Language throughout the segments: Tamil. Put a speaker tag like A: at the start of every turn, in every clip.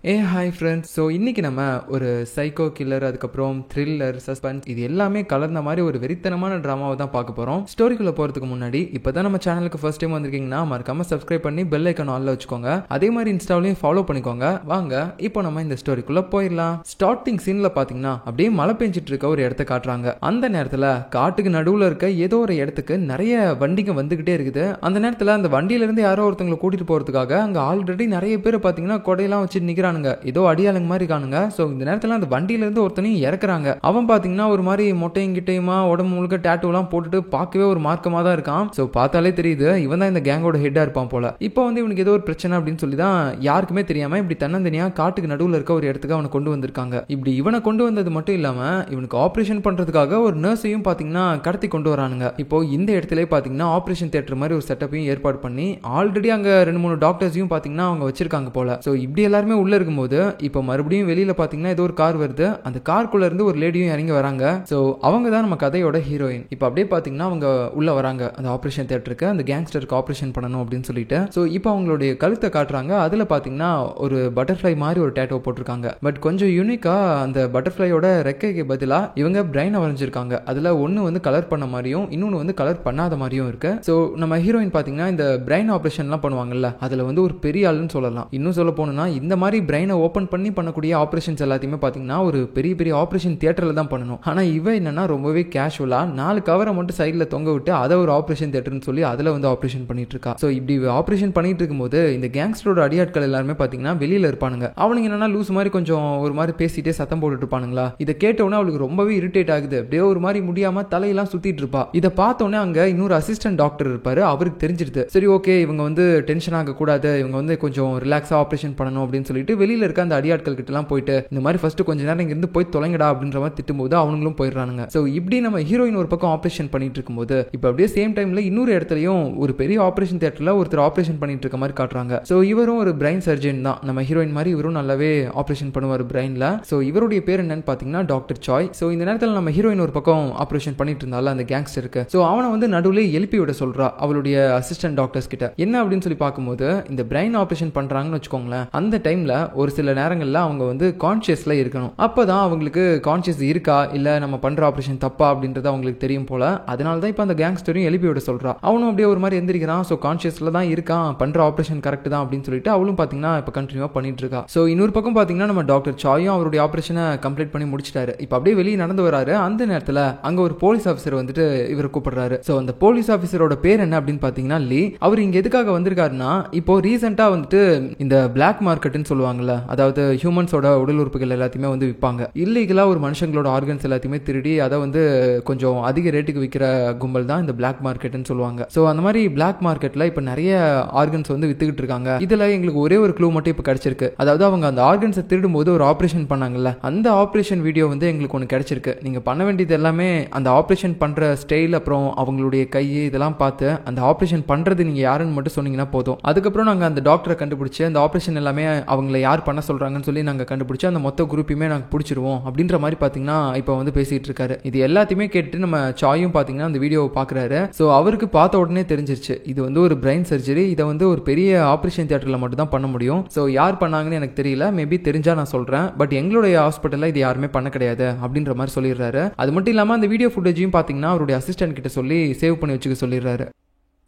A: Hi friends. ஸோ இன்றைக்கி நம்ம ஒரு சைக்கோ கில்லர், அதுக்கப்புறம் த்ரில்லர், சஸ்பென்ஸ் இது எல்லாமே கலர்ந்த மாதிரி ஒரு வெறித்தனமான ட்ராமாவை தான் பார்க்க போகிறோம். ஸ்டோரிக்குள்ளே போகிறதுக்கு முன்னாடி இப்போ தான் நம்ம சேனலுக்கு ஃபர்ஸ்ட் டைம் வந்திருக்கீங்கன்னா மறக்காமல் சப்ஸ்கிரைப் பண்ணி பெல் ஐக்கான் ஆல்ல வச்சுக்கோங்க. அதே மாதிரி இன்ஸ்டாவிலையும் ஃபாலோ பண்ணிக்கோங்க. வாங்க இப்போ நம்ம இந்த ஸ்டோரிக்குள்ளே போயிடலாம். ஸ்டார்டிங் சீனில் பார்த்தீங்கன்னா அப்படியே மழை பெஞ்சிட்டு இருக்க ஒரு இடத்த காட்டுறாங்க. அந்த நேரத்தில் காட்டுக்கு நடுவில் இருக்க ஏதோ ஒரு இடத்துக்கு நிறைய வண்டிங்க வந்துகிட்டே இருக்குது. அந்த நேரத்தில் அந்த வண்டியிலேருந்து யாரோ ஒருத்தவங்களை கூட்டிகிட்டு போகிறதுக்காக அங்கே ஆல்ரெடி நிறைய பேர் பார்த்தீங்கன்னா கொடையெல்லாம் வச்சு நிற்கிறாங்க. ஏதோ அடியாளுங்க மாதிரி காணுங்க. சோ இந்த நேரத்துல அந்த வண்டியில இருந்து ஒருத்தனையும் இறக்குறாங்க. அவன் பாத்தீங்கன்னா ஒரு மாதிரி மொட்டையும் கிட்டையுமா உடம்பு முழுக்க டேட்டூ எல்லாம் போட்டுட்டு பார்க்கவே ஒரு மார்க்கமா தான் இருக்கான். சோ பார்த்தாலே தெரியுது இவன் தான் இந்த கேங்கோட ஹெட்டா இருப்பான் போல. இப்போ வந்து இவனுக்கு ஏதோ ஒரு பிரச்சனை அப்படின்னு சொல்லி தான் யாருக்குமே தெரியாம இப்படி தன்னந்தனியா காட்டுக்கு நடுவில் இருக்க ஒரு இடத்துக்கு அவனை கொண்டு வந்திருக்காங்க. இப்படி இவனை கொண்டு வந்தது மட்டும் இல்லாம இவனுக்கு ஆபரேஷன் பண்றதுக்காக ஒரு நர்ஸையும் பாத்தீங்கன்னா கடத்தி கொண்டு வரானுங்க. இப்போ இந்த இடத்துல பாத்தீங்கன்னா ஆபரேஷன் தியேட்டர் மாதிரி ஒரு செட்டப்பையும் ஏற்பாடு பண்ணி ஆல்ரெடி அங்க 2-3 டாக்டர்ஸையும் பாத்தீங்கன்னா அவங்க வச்சிருக்காங்க போல. சோ இப்படி எல்லாருமே உள்ள இருக்கும்போது இப்போ மறுபடியும் வெளியில பாத்தீங்கன்னா ஏதோ ஒரு கார் வருது. அந்த காருக்குள்ள இருந்து ஒரு லேடியும் இறங்கி வராங்க. சோ அவங்க தான் நம்ம கதையோட ஹீரோயின். இப்போ அப்படியே பாத்தீங்கன்னா அவங்க உள்ள வராங்க அந்த ஆபரேஷன் தியேட்டருக்கு. அந்த கேங்ஸ்டருக்கு ஆபரேஷன் பண்ணணும் அப்படின்னு சொல்லிட்டு. சோ இப்போ அவங்களுடைய கழுத்தை காட்டுறாங்க. அதுல பாத்தீங்கன்னா ஒரு பட்டர்ஃப்ளை மாதிரி ஒரு டேட்டோ போட்டிருக்காங்க. பட் கொஞ்சம் யூனிக்கா அந்த பட்டர்ஃப்ளையோட ரெக்கைக்கு பதிலா இவங்க பிரைனை வரைஞ்சிருக்காங்க. அதுல ஒன்னு வந்து கலர் பண்ண மாதிரியும் இன்னொன்னு வந்து கலர் பண்ணாத மாதிரியும் இருக்கு. சோ நம்ம ஹீரோயின் பாத்தீங்கன்னா இந்த பிரைன் ஆபரேஷன் எல்லாம் பண்ணுவாங்கல்ல, அதுல வந்து ஒரு பெரிய ஆளுன்னு சொல்லலாம். இன்னும் சொல்ல போனோம்னா இந்த மாதிரி பிரைனை ஓபன் பண்ணி பண்ணக்கூடிய ஆபரேஷன்ஸ் எல்லாத்தையுமே பாத்தீங்கன்னா ஒரு பெரிய பெரிய ஆபரேஷன் தியேட்டர்ல தான் பண்ணணும். ஆனா இவ என்னன்னா ரொம்பவே கேஷுவலா 4 கவரை மட்டும் சைட்ல தொங்க விட்டு அதை ஒரு ஆபரேஷன் தியேட்டர்னு சொல்லி அதுல வந்து ஆபரேஷன் பண்ணிட்டு இருக்கா. சோ இப்படி ஆபரேஷன் பண்ணிட்டு இருக்கும்போது இந்த கேங்ஸ்டரோட அடியாட்கள் எல்லாருமே பாத்தீங்கன்னா வெளியில இருப்பானுங்க. அவனுங்க என்னன்னா லூஸ் மாதிரி கொஞ்சம் ஒரு மாதிரி பேசிட்டே சத்தம் போட்டுட்டு இருப்பானுங்களா. இதை கேட்டவுடனே அவளுக்கு ரொம்பவே இரிட்டேட் ஆகுது. அப்படியே ஒரு மாதிரி முடியாம தலையெல்லாம் சுத்திட்டு இருப்பா. இதை பார்த்தோன்னே அங்க இன்னொரு அசிஸ்டன்ட் டாக்டர் இருப்பாரு. அவருக்கு தெரிஞ்சிருது. சரி ஓகே இவங்க வந்து டென்ஷன் ஆக கூடாது, இவங்க வந்து கொஞ்சம் ரிலாக்ஸா ஆபரேஷன் பண்ணணும் அப்படின்னு சொல்லிட்டு வெளியில இருக்க அந்த அடியாட்கள் கிட்ட எல்லாம் போயிட்டு இந்த மாதிரி ஃபர்ஸ்ட் கொஞ்ச நேரம் இங்க இருந்து போய் தொலைங்கடா அப்படின்ற மாதிரி திட்டும்போது அவங்களும் போயிடுறானுங்க. சோ இப்படி நம்ம ஹீரோயின் ஒரு பக்கம் ஆபரேஷன் பண்ணிட்டு இருக்கும்போது இப்போ அப்படியே சேம் டைம்ல இன்னொரு இடத்துலயும் ஒரு பெரிய ஆபரேஷன் தியேட்டர்ல ஒருத்தர் ஆபரேஷன் பண்ணிட்டு இருக்க மாதிரி காட்டுறாங்க. சோ இவரும் ஒரு பிரைன் சர்ஜன் தான். நம்ம ஹீரோயின் மாதிரி இவரும் நல்லாவே ஆபரேஷன் பண்ணுவார் பிரைன்ல. சோ இவருடைய பேர் என்னன்னு பாத்தீங்கன்னா டாக்டர் சாய். சோ இந்த நேரத்தில் நம்ம ஹீரோயின் ஒரு பக்கம் ஆபரேஷன் பண்ணிட்டு இருந்தால அந்த கேங்ஸ்டருக்கு. சோ அவனை வந்து நடுவுல எழுப்பி விட சொல்றா அவளுடைய அசிஸ்டன்ட் டாக்டர்ஸ் கிட்ட. என்ன அப்படின்னு சொல்லி பார்க்கும்போது இந்த பிரைன் ஆபரேஷன் பண்றாங்கன்னு வச்சுக்கோங்களேன், அந்த டைம்ல ஒரு சில நேரங்கள்ல அவங்க வந்து கான்சியஸ்ல இருக்கணும். அப்பதான் அவங்களுக்கு கான்சியஸ் இருக்கா இல்ல நம்ம பண்ற ஆபரேஷன் தப்பா அப்படின்றது அவங்களுக்கு தெரியும் போல. அதனால தான் இப்ப அந்த கேங்ஸ்டரையும் எழுப்பி விட சொல்றா. அவனும் அப்படியே ஒரு மாதிரி எந்திரிக்கிறான். சோ கான்சியஸ்ல தான் இருக்கான், பண்ற ஆபரேஷன் கரெக்ட் தான் அப்படின்னு சொல்லிட்டு அவளும் பாத்தீங்கன்னா இப்ப கண்டினியூவா பண்ணிட்டு இருக்கா. சோ இன்னொரு பக்கம் பாத்தீங்கன்னா நம்ம டாக்டர் சாயும் அவருடைய ஆபரேஷனை கம்ப்ளீட் பண்ணி முடிச்சிட்டாரு. இப்ப அப்படியே வெளியே நடந்து வராரு. அந்த நேரத்துல அங்க ஒரு போலீஸ் ஆபீசர் வந்துட்டு இவர் கூப்பிடுறாரு. சோ அந்த போலீஸ் ஆபீசரோட பேர் என்ன அப்படின்னு பாத்தீங்கன்னா லீ. அவர் இங்க எதுக்காக வந்திருக்காருன்னா இப்போ ரீசெண்டா வந்துட்டு இந்த பிளாக் மார்க்கெட்னு சொல்லுவாங்கல்ல, அதாவது ஹியூமன்ஸோட உடல் உறுப்புகள் எல்லாத்தையுமே வந்து விற்பாங்க. இல்லீகலா ஒரு மனுஷங்களோட ஆர்கன்ஸ் எல்லாத்தையுமே திருடி அதை வந்து கொஞ்சம் அதிக ரேட்டுக்கு விற்கிற கும்பல் தான் இந்த பிளாக் மார்க்கெட்னு சொல்லுவாங்க. சோ அந்த மாதிரி பிளாக் மார்க்கெட்ல இப்ப நிறைய ஆர்கன்ஸ் வந்து வித்துக்கிட்டு இருக்காங்க. இதுல எங்களுக்கு ஒரே ஒரு க்ளூ மட்டும் இப்ப கிடைச்சிருக்கு. அதாவது அவங்க அந்த ஆர்கன்ஸை திருடும் போது ஒரு ஆபரேஷன் பண்ணாங்கல்ல, அந்த ஆபரேஷன் வீடியோ வந்து எங்களுக்கு ஒன்று கிடைச்சிருக்கு. நீங்க பண்ண வேண்டியது எல்லாமே அந்த ஆபரேஷன் பண்ற ஸ்டைல் அப்புறம் அவங்களுடைய கை இதெல்லாம் பார்த்து அந்த ஆபரேஷன் பண்றது நீங்க யாருன்னு மட்டும் சொன்னீங்கன்னா போதும். அதுக்கப்புறம் நாங்க அந்த டாக்டரை கண்டுபிடிச்சு அந்த ஆபரேஷன் எல்லாமே அவங்களை யார் பண்ண சொல்றாங்கன்னு சொல்லி நாங்க கண்டுபிடிச்சு அந்த மொத்த குரூப்பையுமே நாங்க பிடிச்சிருவோம் அப்படின்ற மாதிரி பாத்தீங்கன்னா இப்ப வந்து பேசிட்டு இருக்காரு. இது எல்லாத்தையுமே கேட்டு நம்ம சாயும் பாத்தீங்கன்னா அந்த வீடியோவை பாக்குறாரு. சோ அவருக்கு பார்த்த உடனே தெரிஞ்சிருச்சு இது வந்து ஒரு பிரைன் சர்ஜரி. இதை வந்து ஒரு பெரிய ஆபரேஷன் தியேட்டர்ல மட்டும் தான் பண்ண முடியும். சோ யார் பண்ணாங்கன்னு எனக்கு தெரியல, மேபி தெரிஞ்சா நான் சொல்றேன். பட் எங்களுடைய ஹாஸ்பிட்டல்ல இது யாருமே பண்ண கிடையாது அப்படின்ற மாதிரி சொல்லிடுறாரு. அது மட்டும் இல்லாம அந்த வீடியோ ஃபுட்டேஜையும் பாத்தீங்கன்னா அவருடைய அசிஸ்டன்ட் கிட்ட சொல்லி சேவ் பண்ணி வச்சுக்க சொல்லிடுறாரு.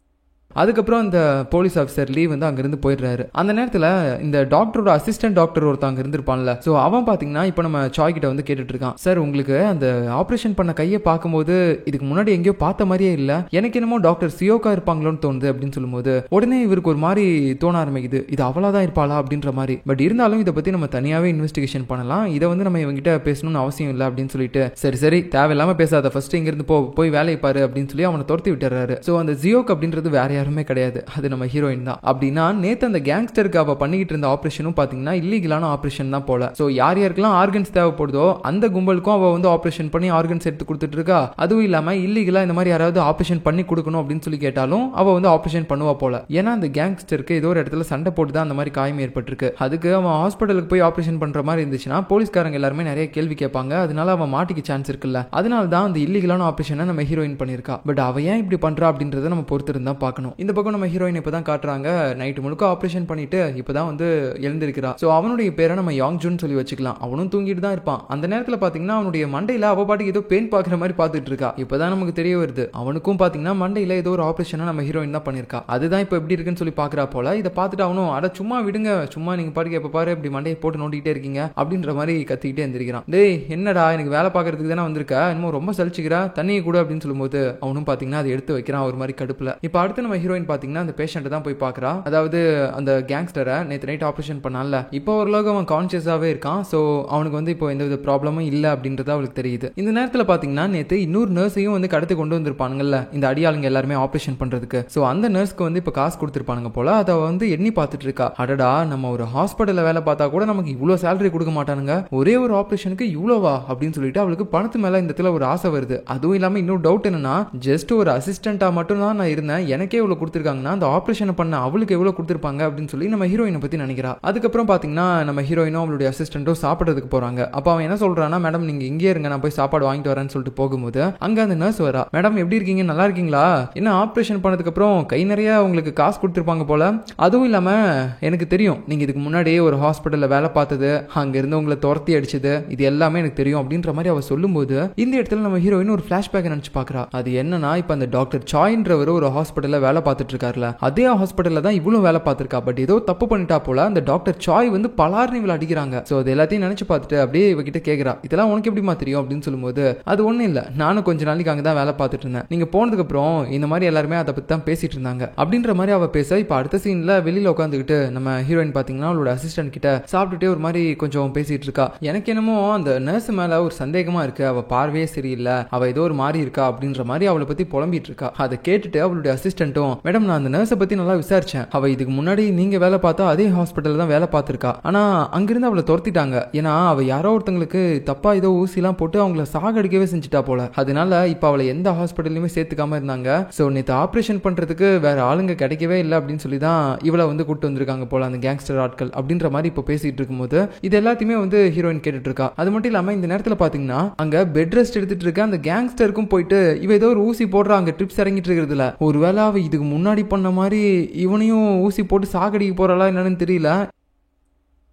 A: அதுக்கப்புறம் அந்த போலீஸ் ஆஃபீஸர் லீவ் வந்து அங்கிருந்து போயிடுறாரு. அந்த நேரத்தில் இந்த டாக்டரோட அசிஸ்டன்ட் டாக்டர் ஒருத்தர் அங்க இருந்திருப்பான்ல, ஸோ அவன் பார்த்தீங்கன்னா இப்போ நம்ம சாய் கிட்ட வந்து கேட்டுட்டு இருக்கான். சார் உங்களுக்கு அந்த ஆப்ரேஷன் பண்ண கையை பார்க்கும்போது இதுக்கு முன்னாடி எங்கேயோ பார்த்த மாதிரியே இல்லை, எனக்கு என்னமோ டாக்டர் சியோக்கா இருப்பாங்களோன்னு தோணுது அப்படின்னு சொல்லும்போது உடனே இவருக்கு ஒரு மாதிரி தோண ஆரம்பிக்குது, இது அவளாதான் இருப்பாளா அப்படின்ற மாதிரி. பட் இருந்தாலும் இதை பத்தி நம்ம தனியாவே இன்வெஸ்டிகேஷன் பண்ணலாம், இதை வந்து நம்ம இவங்கிட்ட பேசணும்னு அவசியம் இல்லை அப்படின்னு சொல்லிட்டு சரி தேவையில்லாம பேசாத, ஃபர்ஸ்ட் இங்கிருந்து போய் வேலையை பாரு அப்படின்னு சொல்லி அவனை துரத்தி விட்டுறாரு. ஸோ அந்த ஜியோக் அப்படின்றது வேற யாருமே கிடையாது, அது நம்ம ஹீரோயின் தான். அப்படின்னா நேத்து அந்த கேங்ஸ்டருக்கு அவ பண்ணிக்கிட்டு இருந்த ஆபரேஷனும் பாத்தீங்கன்னா இல்லீகலான ஆபரேஷன் தான் போல. சோ யார் யாருக்கெல்லாம் ஆர்கன்ஸ் தேவைப்படுதோ அந்த கும்பலுக்கும் அவ வந்து ஆபரேஷன் பண்ணி ஆர்கன்ஸ் எடுத்து கொடுத்துட்டு இருக்கா. அதுவும் இல்லாம இல்லீகலா இந்த மாதிரி யாராவது ஆபரேஷன் பண்ணி கொடுக்கணும் அப்படின்னு சொல்லி கேட்டாலும் அவ வந்து ஆபரேஷன் பண்ணுவா போல. ஏன்னா அந்த கேங்ஸ்டருக்கு ஏதோ ஒரு இடத்துல சண்டை போட்டு தான் அந்த மாதிரி காயம் ஏற்பட்டிருக்கு. அதுக்கு அவன் ஹாஸ்பிட்டலுக்கு போய் ஆபரேஷன் பண்ற மாதிரி இருந்துச்சுன்னா போலீஸ்காரங்க எல்லாருமே நிறைய கேள்வி கேட்பாங்க. அதனால அவன் மாட்டிக்க சான்ஸ் இருக்குல்ல, அதனால தான் அந்த இல்லீகலான ஆபரேஷனை நம்ம ஹீரோயின் பண்ணிருக்கா. பட் அவ ஏன் இப்படி பண்றா அப்படின்றத நம்ம பொறுத்து இருந்தா பார்க்கணும். காட்டணும். இந்த பக்கம் நம்ம ஹீரோயின் இப்பதான் காட்டுறாங்க, நைட்டு முழுக்க ஆபரேஷன் பண்ணிட்டு இப்பதான் வந்து எழுந்திருக்கிறா. சோ அவனுடைய பேரை நம்ம யாங் ஜூன் சொல்லி வச்சுக்கலாம். அவனும் தூங்கிட்டு தான் இருப்பான். அந்த நேரத்துல பாத்தீங்கன்னா அவனுடைய மண்டையில அவ பாட்டுக்கு ஏதோ பெயின் பாக்குற மாதிரி பாத்துட்டு இருக்கா. இப்பதான் நமக்கு தெரிய வருது அவனுக்கும் பாத்தீங்கன்னா மண்டையில ஏதோ ஒரு ஆபரேஷனா நம்ம ஹீரோயின் தான் பண்ணிருக்கா. அதுதான் இப்ப எப்படி இருக்குன்னு சொல்லி பாக்குறா போல. இதை பார்த்துட்டு அவனும் அட சும்மா விடுங்க, சும்மா நீங்க பாட்டுக்கு எப்ப பாரு இப்படி மண்டையை போட்டு நோண்டிட்டே இருக்கீங்க அப்படின்ற மாதிரி கத்திக்கிட்டே எந்திரிக்கிறான். டேய் என்னடா எனக்கு வேலை பாக்குறதுக்கு தானே வந்திருக்க, இன்னும் ரொம்ப சலிச்சுக்கிறா, தண்ணியை கூட அப்படின்னு சொல்லும்போது அவனும் பாத்தீங்கன்னா அதை எடுத்து வைக்கிறான் ஒரு மாதிரி கடுப்புல. இப்ப அடுத்து நம்ம ஹீரோயின் பாத்தீங்கன்னா அந்த பேஷண்ட் தான் போய் பாக்குறா. அதாவது அந்த கேங்ஸ்டரை நேற்று நைட் ஆபரேஷன் பண்ணால இப்போ ஓரளவுக்கு அவன் கான்சியஸாவே இருக்கான். சோ அவனுக்கு வந்து இப்போ எந்த வித ப்ராப்ளமும் இல்ல அப்படின்றது அவளுக்கு தெரியுது. இந்த நேரத்துல பாத்தீங்கன்னா நேற்று இன்னொரு நர்ஸையும் வந்து கடத்தி கொண்டு வந்திருப்பானுங்கல்ல இந்த அடியாளுங்க எல்லாருமே ஆபரேஷன் பண்றதுக்கு. சோ அந்த நர்ஸ்க்கு வந்து இப்ப காசு கொடுத்திருப்பானுங்க போல. அதை வந்து எண்ணி பார்த்துட்டு இருக்கா. அடடா நம்ம ஒரு ஹாஸ்பிட்டல்ல வேலை பார்த்தா கூட நமக்கு இவ்வளவு சேலரி கொடுக்க மாட்டானுங்க, ஒரே ஒரு ஆபரேஷனுக்கு இவ்வளவா அப்படின்னு சொல்லிட்டு அவளுக்கு பணத்து மேல இந்த இடத்துல ஒரு ஆசை வருது. அதுவும் இல்லாம இன்னொரு டவுட் என்னன்னா, ஜஸ்ட் ஒரு அசிஸ்டண்டா மட்டும் தான் நான் இருந்தேன், எனக்கே இவ்வளவு கொடுத்திருக்காங்கன்னா அந்த ஆபரேஷன் பண்ண அவளுக்கு எவ்வளவு கொடுத்திருப்பாங்க அப்படின்னு சொல்லி நம்ம ஹீரோயினை பத்தி நினைக்கிறா. அதுக்கப்புறம் பாத்தீங்கன்னா நம்ம ஹீரோயினும் அவளுடைய அசிஸ்டன்ட்டும் சாப்பிடுறதுக்கு போறாங்க. அப்ப அவன் என்ன சொல்றான்னா, மேடம் நீங்க இங்கே இருங்க, நான் போய் சாப்பாடு வாங்கிட்டு வரேன்னு சொல்லிட்டு போகும்போது அங்க அந்த நர்ஸ் வரா. மேடம் எப்படி இருக்கீங்க, நல்லா இருக்கீங்களா, என்ன ஆபரேஷன் பண்ணதுக்கு அப்புறம் கை நிறைய உங்களுக்கு காசு கொடுத்திருப்பாங்க போல, அதுவும் இல்லாம எனக்கு தெரியும் நீங்க இதுக்கு முன்னாடி ஒரு ஹாஸ்பிட்டல்ல வேலை பார்த்தது, அங்க இருந்து உங்களை துரத்தி அடிச்சது, இது எல்லாமே எனக்கு தெரியும் அப்படின்ற மாதிரி அவ சொல்லும்போது இந்த இடத்துல நம்ம ஹீரோயின் ஒரு பிளாஷ்பேக் நினைச்சு பாக்குறா. அது என்னன்னா, இப்ப அந்த டாக்டர் சாய்ன்றவர் ஒரு ஹாஸ்பிட்டல்ல வேலை பார்த்துட்டு இருக்காருல, அதே ஹாஸ்பிட்டல்ல தான் இவ்வளவு வேலை பார்த்திருக்கா. பட் ஏதோ தப்பு பண்ணிட்டா போல அந்த டாக்டர் சாய் வந்து பலார்னு இவளை அடிக்கிறாங்க. சோ அது எல்லாத்தையும் நினைச்சு பார்த்துட்டு அப்படியே இவகிட்ட கேக்குறா, இதெல்லாம் உனக்கு எப்படிமா தெரியும் அப்படின்னு சொல்லும்போது அது ஒண்ணு இல்ல, நானும் கொஞ்ச நாளைக்கு அங்கதான் வேலை பார்த்துட்டு இருந்தேன், நீங்க போனதுக்கு அப்புறம் இந்த மாதிரி எல்லாருமே அதை பத்தி தான் பேசிட்டு இருந்தாங்க அப்படின்ற மாதிரி அவ பேச. இப்ப அடுத்த சீன்ல வெளியில உட்காந்துக்கிட்டு நம்ம ஹீரோயின் பாத்தீங்கன்னா அவளோட அசிஸ்டன்ட் கிட்ட சாப்பிட்டுட்டே ஒரு மாதிரி கொஞ்சம் பேசிட்டு இருக்கா. எனக்கு என்னமோ அந்த நர்ஸ் மேல ஒரு சந்தேகமா இருக்கு, அவ பார்வையே சரியில்லை, அவ ஏதோ ஒரு மாதிரி இருக்கா அப்படின்ற மாதிரி அவளை பத்தி புலம்பிட்டு இருக்கா. அதை கேட்டுட்டு அவளுடைய அசிஸ்டன்ட்டும், மேடம் நான் அந்த நர்ஸை பத்தி நல்லா விசாரிச்சேன், அவ இதுக்கு முன்னாடி நீங்க வேலை பார்த்தா அதே ஹாஸ்பிட்டல் தான் வேலை பார்த்திருக்கா, ஆனா அங்கிருந்து அவளை துரத்திட்டாங்க, ஏன்னா அவ யாரோ ஒருத்தங்களுக்கு தப்பா ஏதோ ஊசி எல்லாம் போட்டு அவங்கள சாகடிக்கவே செஞ்சுட்டா போல, அதனால இப்ப அவளை எந்த ஹாஸ்பிட்டல்லையுமே சேர்த்துக்காம இருந்தாங்க. சோ நேத்து ஆபரேஷன் பண்றதுக்கு வேற ஆளுங்க கிடைக்கவே இல்லை அப்படின்னு சொல்லி தான் இவளை வந்து கூட்டு வந்திருக்காங்க போல அந்த கேங்ஸ்டர் ஆட்கள் அப்படின்ற மாதிரி இப்ப பேசிட்டு இருக்கும்போது இது எல்லாத்தையுமே வந்து ஹீரோயின் கேட்டுட்டு இருக்கா. அது மட்டும் இல்லாம இந்த நேரத்துல பாத்தீங்கன்னா அங்க பெட் ரெஸ்ட் எடுத்துட்டு இருக்க அந்த கேங்ஸ்டருக்கும் போயிட்டு இவ ஏதோ ஒரு ஊசி போடுறா, அங்க ட்ரிப்ஸ் இறங்கிட்டு இருக்கிறதுல ஒருவேளை அவ இதுக்கு முன்னாடி பண்ண மாதிரி இவனையும் ஊசி போட்டு சாகடிக்க போறாளா என்னன்னு தெரியல.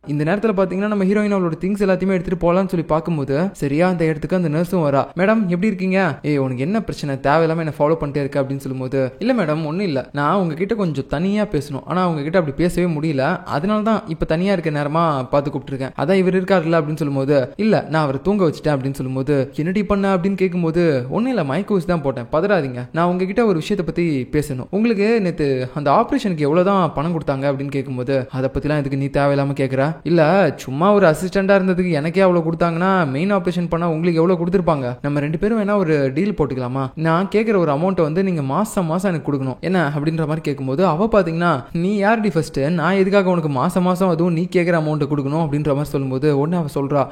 A: இந்த நேரத்துல பாத்தீங்கன்னா நம்ம ஹீரோயின் அவளோட திங்ஸ் எல்லாத்தையுமே எடுத்துட்டு போலான்னு சொல்லி பார்க்கும்போது சரியா அந்த இடத்துக்கு அந்த நர்ஸும் வரா. மேடம் எப்படி இருக்கீங்க, உனக்கு என்ன பிரச்சனை, தேவையில்லாம என்ன ஃபாலோ பண்ணிட்டே இருக்க அப்படின்னு சொல்லும்போது இல்ல மேடம் ஒன்னும் இல்ல, நான் உங்ககிட்ட கொஞ்சம் தனியா பேசணும், ஆனா உங்ககிட்ட அப்படி பேசவே முடியல, அதனாலதான் இப்ப தனியா இருக்க நேரமா பார்த்து கூப்பிட்டுருக்கேன், அதான் இவர் இருக்காருல்ல அப்படின்னு சொல்லும்போது இல்ல நான் அவரை தூங்க வச்சுட்டேன் அப்படின்னு சொல்லும்போது என்னடி பண்ண அப்படின்னு கேட்கும்போது ஒன்னும் இல்ல மயக்க ஊசி தான் போட்டேன், பதறாதீங்க, நான் உங்ககிட்ட ஒரு விஷயத்தை பத்தி பேசணும், உங்களுக்கு நேத்து அந்த ஆபரேஷனுக்கு எவ்வளவுதான் பணம் கொடுத்தாங்க அப்படின்னு கேட்கும்போது அதை பத்திலாம் இதுக்கு நீ தேவையில்லாம கேட்கற, இல்ல சும்மா ஒரு அசிஸ்டண்டா இருந்ததுக்கு எனக்கே அவ்வளவு கொடுத்தாங்கன்னா மெயின் ஆபரேஷன் பண்ணா உங்களுக்கு எவ்வளவு கொடுத்திருப்பாங்க, நம்ம ரெண்டு பேரும் வேணா ஒரு டீல் போட்டுக்கலாமா, நான் கேட்கிற ஒரு அமௌண்ட் வந்து நீங்க மாசம் மாசம் எனக்கு கொடுக்கணும் என்ன அப்படின்ற மாதிரி கேட்கும்போது அவ பாத்தீங்கன்னா நீ யார்டி ஃபர்ஸ்ட், நான் எதுக்காக உனக்கு மாசம் மாசம் அதுவும் நீ கேட்கிற அமௌண்ட் கொடுக்கணும் அப்படின்ற மாதிரி சொல்லும்போது உடனே அவ சொல்றா,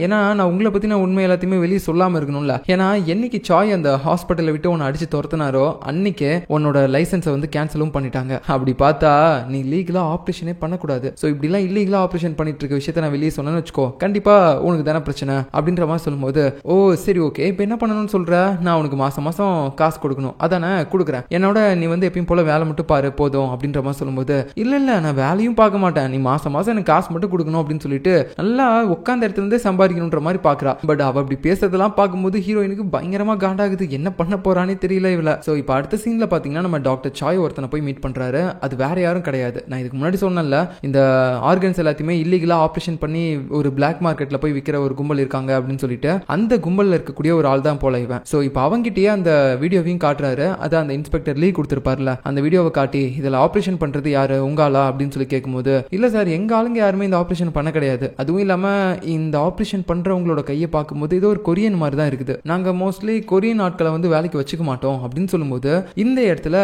A: ஏன்னா நான் உங்களை பத்தி நான் உண்மை எல்லாத்தையுமே வெளியே சொல்லாம இருக்கணும்ல, ஏன்னா என்னைக்கு சாய் அந்த ஹாஸ்பிட்டலை விட்டு உன்னை அடிச்சு துரத்தினாரோ அன்னைக்கே உன்னோட லைசன்ஸை வந்து கேன்சலும் பண்ணிட்டாங்க, அப்படி பார்த்தா நீ லீகலா ஆபரேஷனே பண்ணக்கூடாது, சோ இப்படி எல்லாம் இல்லீகலா ஆபரேஷன் பண்ணிட்டு இருக்க விஷயத்த நான் வெளியே சொன்னேன்னு வச்சுக்கோ கண்டிப்பா உனக்கு தானே பிரச்சனை அப்படின்ற மாதிரி சொல்லும்போது ஓ சரி ஓகே இப்போ என்ன பண்ணணும்னு சொல்ற, நான் உனக்கு மாசம் மாசம் காசு கொடுக்கணும், அதானே கொடுக்குறேன், என்னோட நீ வந்து எப்பயும் போல வேலை மட்டும் பாரு போதும் அப்படின்ற மாதிரி சொல்லும்போது இல்ல இல்ல நான் வேலையும் பார்க்க மாட்டேன், நீ மாசம் மாசம் எனக்கு காசு மட்டும் கொடுக்கணும் அப்படின்னு சொல்லிட்டு நல்லா உட்கார்ந்த இடத்துல இருந்தே சம்பாதிக்கணும்ன்ற மாதிரி பாக்குறா. பட் அவ அப்படி பேசுறதெல்லாம் பார்க்கும்போது ஹீரோயினுக்கு பயங்கரமா காண்டாகுது, என்ன பண்ண போறானே தெரியல இவள. சோ இப்போ அடுத்த சீன்ல பாத்தீங்கன்னா நம்ம டாக்டர் சாய் ஒருத்தனை போய் மீட் பண்றாரு, அது வேற யாரும் கிடையாது, நான் இதுக்கு முன்னாடி சொன்னேன்ல இந்த ஆர்கன்ஸ் எல்லாத்தையுமே இல்லீகலா ஆபரேஷன் பண்ணி ஒரு பிளாக் மார்க்கெட்ல போய் விற்கிற ஒரு கும்பல் இருக்காங்க அப்படின்னு சொல்லிட்டு அந்த கும்பல்ல இருக்கக்கூடிய ஒரு ஆள் தான் போல இவன். சோ இப்போ அவங்கிட்டயே அந்த வீடியோவையும் காட்டுறாரு, அதை அந்த இன்ஸ்பெக்டர் லீ கொடுத்திருப்பார்ல அந்த வீடியோவை காட்டி இதுல ஆபரேஷன் பண்றது யாரு உங்க ஆளா அப்படின்னு சொல்லி கேட்கும்போது இல்ல சார் எங்க ஆளுங்க யாருமே இந்த ஆபரேஷன் பண்ண கிடையாது, அதுவும் இல்லாம இந்த ஆபரேஷன் பண்றவங்களோட கையை பார்க்கும்போது இது ஒரு கொரியன் மாதிரி தான் இருக்குது, நாங்க மோஸ்ட்லி கொரியன் ஆட்களை வந்து வேலைக்கு வச்சுக்க மாட்டோம் அப்படின்னு சொல்லும்போது இந்த இடத்துல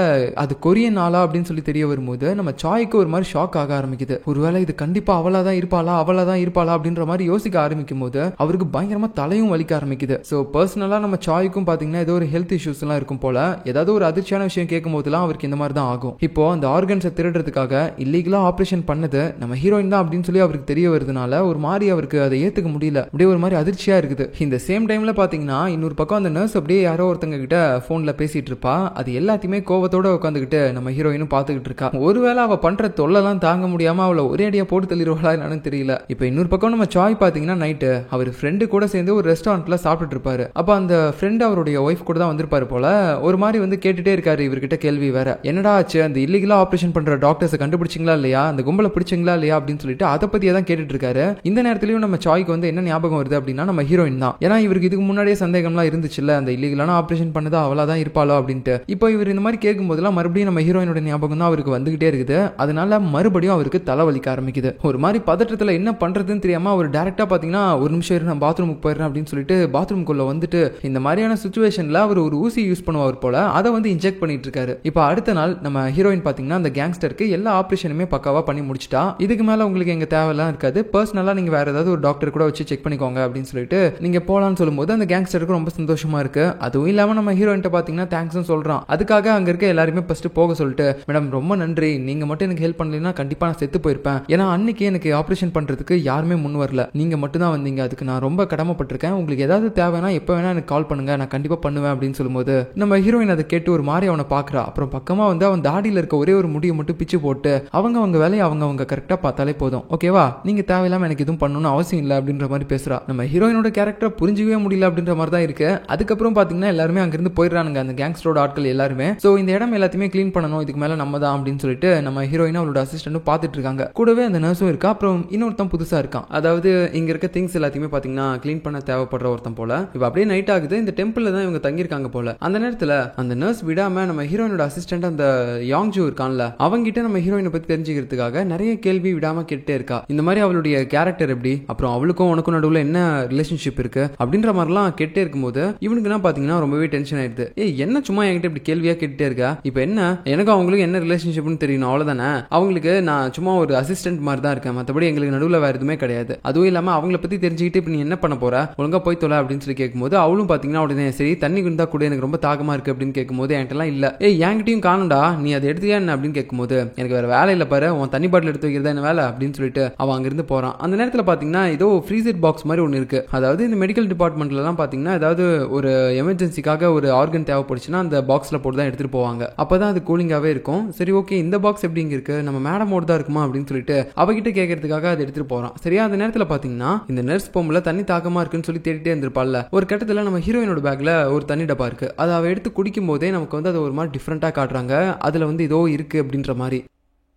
A: அது கொரியன் ஆளா அப்படின்னு சொல்லி தெரிய வரும்போது நம்ம சாய்க்கு ஒரு மாதிரி ஷாக் ஆக ஆரம்பிக்குது, ஒருவேளை இது கண்டிப்பா அவளா தான் இருப்பாளா அவளா தான் இருப்பாளா அப்படின்ற மாதிரி யோசிக்க ஆரம்பிக்கும் போது அவருக்கு பயங்கரமா தலையும் வலிக்க ஆரம்பிக்குது. சோ பர்சனலா நம்ம சாய்க்கும் பாத்தீங்கன்னா ஏதோ ஒரு ஹெல்த் இஷ்யூஸ் எல்லாம் இருக்கும் போல. ஏதாவது ஒரு அதிர்ச்சியான விஷயம் கேட்கும் போதெல்லாம் அவருக்கு இந்த மாதிரி தான் ஆகும். இப்போ அந்த ஆர்கன்ஸை திருடுறதுக்காக இல்லீகலா ஆபரேஷன் பண்ணது நம்ம ஹீரோயின் தான் அப்படின்னு சொல்லி அவருக்கு தெரிய வருதுனால ஒரு மாதிரி அவருக்கு அதை ஏத்துக்க முடியல. அப்படியே ஒரு மாதிரி அதிர்ச்சியா இருக்குது. இந்த சேம் டைம்ல பாத்தீங்கன்னா இன்னொரு பக்கம் அந்த நர்ஸ் அப்படியே யாரோ ஒருத்தங்க கிட்ட போன்ல பேசிட்டு இருப்பா. அது எல்லாத்தையுமே கோவத்தோட உட்காந்துக்கிட்டு நம்ம ஹீரோயினும் பாத்துக்கிட்டு இருக்கா. ஒருவேளை அவ பண்ற தொல்லலாம் தாங்க முடியாம அவளை ஒரே அடியா போட்டு தள்ளிடுவாளா என்னன்னு தெரியல. இப்போ இன்னொரு பக்கம் நம்ம சாய் பாத்தீங்கன்னா நைட்டு அவர் ஃப்ரெண்டு கூட சேர்ந்து ஒரு ரெஸ்டாரண்ட்ல சாப்பிட்டு இருப்பாரு. அப்ப அந்த ஃப்ரெண்ட் அவருடைய ஒய்ஃப் கூட தான் வந்திருப்பாரு போல. ஒரு மாதிரி வந்து கேட்டுட்டே இருக்காரு இவர்கிட்ட கேள்வி வேற. என்னடா ஆச்சு, அந்த இல்லீகலா ஆபரேஷன் பண்ற டாக்டர்ஸ் கண்டுபிடிச்சிங்களா இல்லையா, அந்த கும்பலை பிடிச்சிங்களா இல்லையா அப்படின்னு சொல்லிட்டு அதை பத்தியே தான் கேட்டுட்டு இருக்காரு. இந்த நேரத்திலயும் நம்ம சாய்க்கு வந்து என்ன ஞாபகம் வருது அப்படின்னா நம்ம ஹீரோயின் தான். ஏன்னா இவருக்கு இதுக்கு முன்னாடியே சந்தேகம்லாம் இருந்துச்சுல்ல, அந்த இல்லீகலான ஆபரேஷன் பண்ணதா அவளா தான் இருப்பாளோ அப்படின்ட்டு. இப்போ இவர் இந்த மாதிரி கேட்கும் போதெல்லாம் மறுபடியும் நம்ம ஹீரோயினோட ஞாபகம் தான் அவருக்கு வந்துகிட்டே இருக்குது. அதனால மறுபடியும் அவருக்கு தலைவலிக்க ஆரம்பிக்குது. ஒரு மாதிரி பதற்றத்துல என்ன பண்றதுன்னு தெரியாம அவர் டைரக்டா பாத்தீங்கன்னா ஒரு நிமிஷம் இரு நான் பாத்ரூமுக்கு போயிடுறேன் அப்படின்னு சொல்லிட்டு பாத்ரூமுக்குள்ள வந்துட்டு இந்த மாதிரியான சிச்சுவேஷன்ல அவர் ஒரு ஊசி யூஸ் பண்ணுவார் போல, அதை வந்து இன்ஜெக்ட் பண்ணிட்டு இருக்காரு. இப்போ அடுத்த நாள் நம்ம ஹீரோயின் பாத்தீங்கன்னா அந்த கேங்ஸ்டருக்கு எல்லா ஆபரேஷனுமே பக்காவா பண்ணி முடிச்சிட்டா. இதுக்கு மேல உங்களுக்கு எங்க தேவையெல்லாம் இருக்காது, பர்சனலா நீங்க வேற ஏதாவது ஒரு டாக்டர் கூட வச்சு செக் பண்ணிக்கோங்க அப்படின்னு சொல்லிட்டு நீங்க போலான்னு சொல்லும்போது அந்த கேங்ஸ்டருக்கு ரொம்ப சந்தோஷமா இருக்கு. அதுவும் இல்லாம நம்ம ஹீரோயின் பாத்தீங்கன்னா தேங்க்ஸ் சொல்றான். அதுக்காக அங்க இருக்க எல்லாருமே ஃபர்ஸ்ட் போக சொல்லிட்டு மேடம் ரொம்ப நன்றி, நீங்க மட்டும் எனக்கு ஹெல்ப் பண்ணலனா கண்டிப்பா நான் செத்து போயிருப்பேன். ஏன்னா அன்னைக்கு எனக்கு ஆபரேஷன் பண்றதுக்கு யாருமே முன் வரல, நீங்க மட்டும் தான் வந்தீங்க, அதுக்கு நான் ரொம்ப கடமைப்பட்டிருக்கேன். உங்களுக்கு ஏதாவது தேவைன்னா எப்ப வேணா எனக்கு கால் பண்ணுங்க, நான் கண்டிப்பா பண்ணுவேன் அப்படின்னு சொல்லும்போது நம்ம ஹீரோயின் அதை கேட்டு ஒரு மாதிரி அவனை பாக்குறா. அப்புறம் பக்கமா வந்து அவன் தாடியில இருக்க ஒரே ஒரு முடியை மட்டும் பிச்சு போட்டு அவங்க வேலையை அவங்க கரெக்டா பார்த்தாலே போதும், ஓகேவா, நீங்க தேவையில்லாம எனக்கு எதுவும் பண்ணணும்னு அவசியம் இல்லை அப்படின்ற மாதிரி பேசுறா. நம்ம ஹீரோயினோட கேரக்டர் புரிஞ்சுக்கவே முடியல அப்படின்ற மாதிரி தான் இருக்கு. அதுக்கப்புறம் பாத்தீங்கன்னா எல்லாருமே அங்கிருந்து போயிடுறானுங்க அந்த கேங்ஸ்டரோட ஆட்கள் எல்லாருமே. சோ இந்த இடம் எல்லாத்தையுமே கிளீன் பண்ணணும், இதுக்கு மேல நம்ம தான் அப்படின்னு சொல்லிட்டு நம்ம ஹீரோயின் அவளோட அசிஸ்டன்ட்டும் பாத்துட்டு இருக்காங்க. கூடவே அந்த நர்ஸும் இருக்கா. அப்புறம் இன்னொருத்தன் புதுசா இருக்கான். அதாவது இங்க இருக்க திங்ஸ் எல்லாத்தையுமே பாத்தீங்கன்னா கிளீன் பண்ண தேவைப்படுற ஒருத்தன் போல. இப்ப அப்படியே நைட் ஆகுது. இந்த டெம்பிள்ல தான் இவங்க தங்கியிருக்காங்க போல. அந்த நேரத்துல அந்த நர்ஸ் விடாம நம்ம ஹீரோயினோட அசிஸ்டன்ட் அந்த யாங்ஜூ இருக்கான்ல, அவங்கிட்ட நம்ம ஹீரோயினை பத்தி தெரிஞ்சுக்கிறதுக்காக நிறைய கேள்வி விடாம கேட்டே இருக்கா. இந்த மாதிரி அவளுடைய கேரக்டர் எப்படி, அப்புறம் அவளுக்கும் உனக்கும் நடுவுல என்ன ரிலேஷன்ஷிப் இருக்கு அப்படின்ற மாதிரிலாம் கேட்டே இருக்கும்போது இவனுக்கு பாத்தீங்கன்னா ரொம்பவே டென்ஷன் ஆயிடுது. என்ன சும்மா என்கிட்ட இப்படி கேள்வியா கேட்டுட்டே இருக்கா, இப்ப என்ன எனக்கு அவங்களுக்கு என்ன ரிலேஷன்ஷிப்னு தெரியணும் அவ்வளவுதானே, அவங்களுக்கு நான் சும்மா ஒரு அசிஸ்டன்ட் மாதிரி தான் இருக்கேன், மற்றபடி எங்களுக்கு நடுவுல வேற எதுவுமே கிடையாது. அதுவும் இல்லாம அவங்கள பத்தி தெரிஞ்சுக்கிட்டு இப்ப நீ என்ன பண்ண போற, ஒழுங்கா போய் தொலை அப்படின்னு சொல்லி கேட்கும்போது அவளும் பாத்தீங்கன்னா உடனே சரி தண்ணி குண்டா கூட எனக்கு ரொம்ப தாகமா இருக்கு அப்படின்னு கேட்கும்போது என்கிட்ட இல்ல, என்கிட்டயும் காணும்டா, நீ அதை எடுத்துக்கியா என்ன அப்படின்னு கேட்கும்போது எனக்கு வேற வேலை இல்ல பாரு, உன் தண்ணி பாட்டில் எடுத்து வைக்கிறதா என்ன வேலை அப்படின்னு சொல்லிட்டு அவன் அங்கிருந்து போறான். அந்த நேரத்துல பாத்தீங்கன்னா ஏதோ ஃப்ரீசர் பாக்ஸ் மாதிரி ஒன்னு இருக்கு. அதாவது இந்த மெடிக்கல் டிபார்ட்மெண்ட்ல எல்லாம் பாத்தீங்கன்னா ஏதாவது ஒரு எமர்ஜென்சிக்காக ஒரு ஆர்கன் தேவைப்படுச்சுன்னா அந்த பாக்ஸ்ல போட்டு தான் எடுத்துட்டு போவாங்க. அப்பதான் அது கூலிங்காவே இருக்கும். சரி ஓகே இந்த பாக்ஸ் எப்படி இங்க இருக்கு, நம்ம மேடமோட தான் இருக்குமா அப்படின்னு சொல்லிட்டு அவகிட்ட கேட்கறதுக்காக அதை எடுத்துட்டு போறான். சரியா அந்த நேரத்துல பாத்தீங்கன்னா இந்த நர்ஸ் பொம்பளை தண்ணி தாக்கமா இருக்குன்னு சொல்லி தேடிட்டே இருந்திருப்பாள்ல. ஒரு கட்டத்துல நம்ம ஹீரோயினோட பேக்ல ஒரு தண்ணி டப்பா இருக்கு. அதை அவ எடுத்து குடிக்கும் போதே நமக்கு வந்து அது ஒரு மாதிரி டிஃப்ரெண்டா காட்டுறாங்க. அதுல வந்து ஏதோ இருக்கு அப்படின்ற மாதிரி.